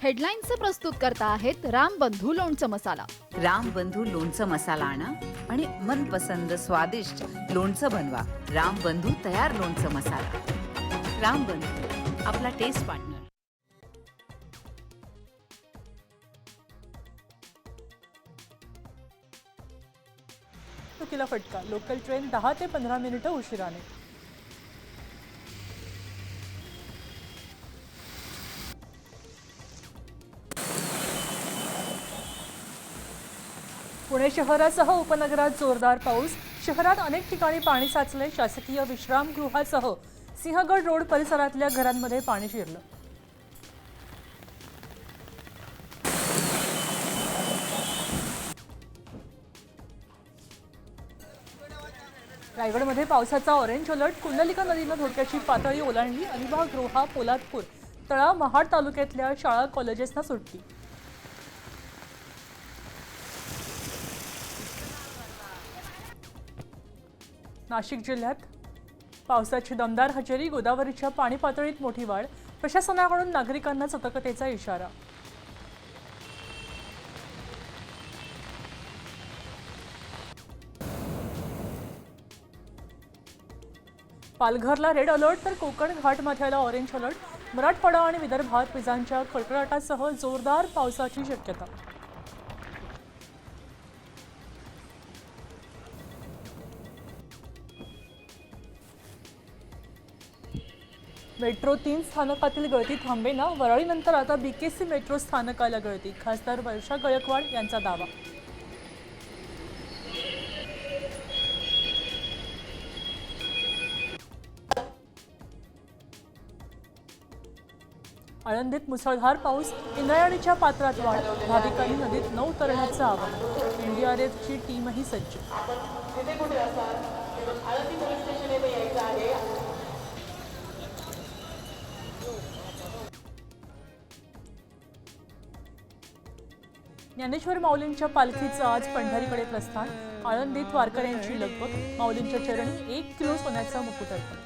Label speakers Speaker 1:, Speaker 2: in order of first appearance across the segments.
Speaker 1: हेडलाईन्सचे प्रस्तुत करता आहेत रामबंधू लोणचं मसाला.
Speaker 2: रामबंधू लोणचं मसाला आणा आणि मनपसंद स्वादिष्ट लोणचं बनवा. रामबंधू तयार लोणचं मसाला. रामबंधू, आपला टेस्ट पार्टनर.
Speaker 3: चुकीला फटका. लोकल ट्रेन 10 ते 15 मिनिटं उशिराने. पुणे शहरासह उपनगरात जोरदार पाऊस. शहरात अनेक ठिकाणी पाणी साचले. शासकीय विश्रामगृहासह सिंहगड रोड परिसरातल्या घरांमध्ये पाणी शिरलं. रायगडमध्ये पावसाचा ऑरेंज अलर्ट. कुंडलिका नदीनं धोक्याची पातळी ओलांडली. अलिबाग, रोहा, पोलादपूर, तळा, महाड तालुक्यातल्या शाळा कॉलेजेसना सुट्टी. नाशिक जिल्ह्यात पावसाची दमदार हजेरी. गोदावरीच्या पाणी पातळीत मोठी वाढ. प्रशासनाकडून नागरिकांना सतर्कतेचा इशारा. पालघरला रेड अलर्ट तर कोकण घाटमाथ्याला ऑरेंज अलर्ट. मराठवाडा आणि विदर्भात विजांच्या कडकडाटासह जोरदार पावसाची शक्यता. मेट्रो 3 स्थानकातील गळती थांबेना. वरळीनंतर आता BKC मेट्रो स्थानकाला गळती. खासदार वर्षा गायकवाड यांचा दावा. आळंदीत मुसळधार पाऊस. इंद्रायणीच्या पात्रात वाढ. भाविकांनी नदीत न उतरण्याचं आवाहन. NDRFची टीमही सज्ज. ज्ञानेश्वर माऊलींच्या पालखीचं आज पंढरीकडे प्रस्थान. आळंदीत वारकऱ्यांची लगबग. माऊलींच्या चरणी 1 किलो सोन्याचा मुकुट अर्पण.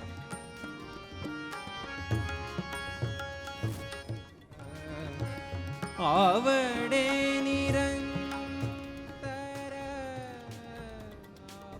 Speaker 4: आवडे